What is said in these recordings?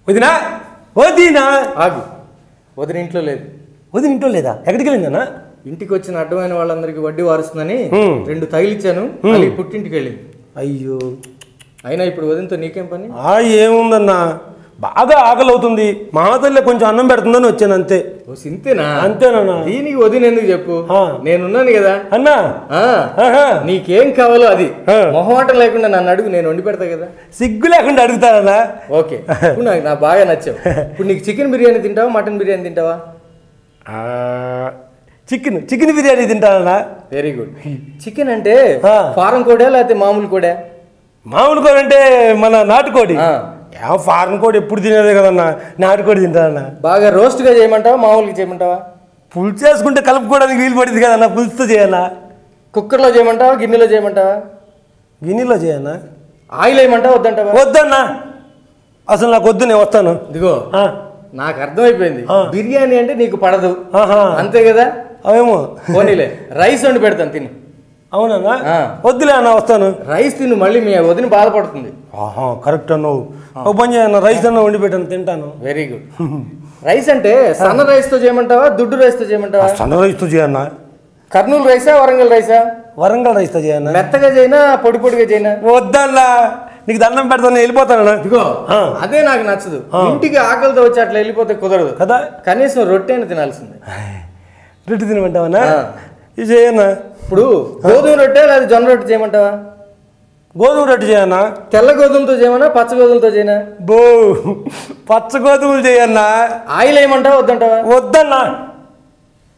వదినా వదినా ఆగు. వదిన ఇంట్లో లేదు. వదిన ఇంట్లో లేదా? ఎక్కడికి వెళ్ళిందన్నా? ఇంటికి వచ్చిన అడ్డమైన వాళ్ళందరికీ వడ్డీ వారుస్తుందని 2 తగిలిచ్చాను. మళ్ళీ పుట్టింటికి వెళ్ళింది. అయ్యో, అయినా ఇప్పుడు వదినతో నీకేం పని? ఏముందన్నా, బాగా ఆకలి అవుతుంది, మా తల్లి కొంచెం అన్నం పెడుతుందని వచ్చాను అంతే. సింతేనా? అంతేనా? దీనికి వదిన ఎందుకు చెప్పు, నేనున్నాను కదా అన్నా. నీకేం కావాలో అది మొహమాటం లేకుండా నన్ను అడుగు, నేను వండి పెడతా కదా. సిగ్గు లేకుండా అడుగుతానన్నా. ఓకే, ఇప్పుడు నాకు బాగా నచ్చావు. ఇప్పుడు నీకు చికెన్ బిర్యానీ తింటావా, మటన్ బిర్యానీ తింటావా? చికెన్ బిర్యానీ తింటానన్నా. Very good. చికెన్ అంటే ఫారం కోడా లేకపోతే మామూలు కోడా? మామూలు కోడి అంటే మన నాటుకోడి. ఫారెన్ కోడి ఎప్పుడు తినేదే కదన్నా, నాటుకోడి తింటానన్నా. బాగా రోస్ట్గా చేయమంటావా, మామూలుగా చేయమంటావా? పులుసు చేసుకుంటే కలుపుకోవడానికి వీలు పడింది కదన్నా, పులుసుతో చేయన్నా. కుక్కర్లో చేయమంటావా, గిన్నెలో చేయమంటావా? గిన్నెలో చేయన్నా. ఆయిల్ వేయమంటావా వద్దంటావా? వద్దన్నా, అసలు నాకు వద్దు, నేను వస్తాను. ఇదిగో నాకు అర్థమైపోయింది, బిర్యానీ అంటే నీకు పడదు అంతే కదా. అవేమో పోనీలే, రైస్ వండి పెడతాను తిను. అవునన్నా, వద్దులే అన్న, వస్తాను. రైస్ తిను, మళ్ళీ మీ వదిన బాధపడుతుంది. కరెక్ట్ అన్నావు. ఒక పని చేయన్న, రైస్ అన్న వండి పెట్టాను, తింటాను. Very good. రైస్ అంటే సన్న రైస్ తో చేయమంటావా, దుడ్డు రైస్ తో చేయమంటావా? సన్న రైస్ తో చేయన్నా. కర్నూలు రైసా, వరంగల్ రైసా? వరంగల్ రైస్ తో చేయన్నా. మెత్తగా చేయనా, పొడి పొడిగా చేయనా? వద్దన్నా, నీకు దండం పెడతాను, వెళ్ళిపోతానన్నా. ఇదిగో అదే నాకు నచ్చదు. ఇంటికి ఆకలితో వచ్చి అట్లా వెళ్ళిపోతే కుదరదు కదా. కనీసం రొట్టె అయినా తినాల్సిందే. రొట్టె తినమంటావా? ఇది చేయన్నా. ఇప్పుడు గోధుమ రొట్టె లేదా జొన్న రొట్టె చేయమంటావా? గోధుమ రొట్టె చేయన్నా. తెల్ల గోధుమతో చేయమన్నా, పచ్చ గోధుమతో చేయనా? పచ్చ గోధుమలు చేయన్నా. ఆయిల్ ఏమంటావా వద్దంటావా? వద్దన్నా,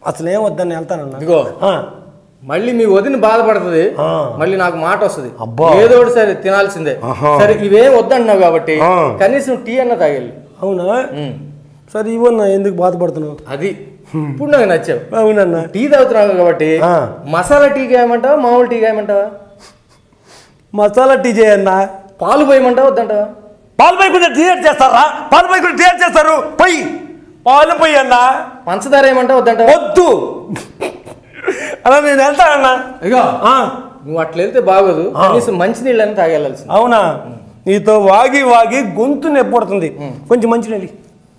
అసలు ఏం వద్దన్నా, వెళ్తానన్నా. ఇదిగో మళ్ళీ మీ వదిన బాధపడుతుంది, మళ్ళీ నాకు మాట వస్తుంది, ఏదో ఒకటి సరే తినాల్సిందే. సరే ఇవేం వద్దంటున్నావు కాబట్టి కనీసం టీ అన్న తాగెళ్ళి. అవునా? సరే ఇవన్నా, ఎందుకు బాధపడుతున్నావు? అది ఇప్పుడు నాకు నచ్చావు. అవునన్నా, టీ తాగుతున్నావు కాబట్టి మసాలా టీ చేయమంటావా, మామూలు టీ చేయమంటావా? మసాలా టీ చేయన్నా. పాలు పోయమంటావా వద్దంటావా? పాలు పోయకుండా టీ చేస్తారా? పాలు పోయకుండా టీ చేస్తారు, పొయ్యి పాలు పొయ్యి అన్నా. పంచదార ఏమంటావా వద్దంటావా? వద్దు, అలా నేను వెళ్తానన్నా. ఇగో నువ్వు అట్లా వెళ్తే బాగోదు, కనీసం మంచినీళ్ళని తాగెళ్ళాల్సింది. అవునా? నీతో వాగి వాగి గొంతు నొప్పి పడుతుంది, కొంచెం మంచినీళ్ళు.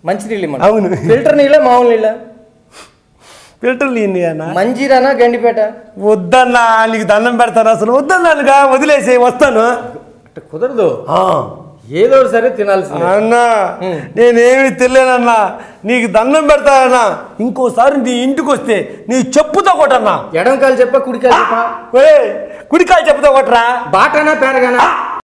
మంచినీళ్ళు ఇవ్వండి. అవును. ఫిల్టర్ నీళ్ళ, మామూలు నీళ్ళ? ఫిల్టర్ నీళ్ళు అన్న. మంజీరానా, గండిపేట? వద్దన్నా, నీకు దండం పెడతాను, అసలు వద్దన్నానుగా, వదిలేసి వస్తాను. అంటే కుదరదు, ఏదో సరే తినాల్సింది. అన్నా నేనేమి తెలియనన్నా, నీకు దండం పెడతానన్నా. ఇంకోసారి నీ ఇంటికి వస్తే నీ చెప్పుతో కొట్టన్నా. ఎడంకాలు చెప్పా, కుడికాలు చెప్పా? కుడికాలు చెప్పుతో కొట్టరా? బాటానా పేరగానా?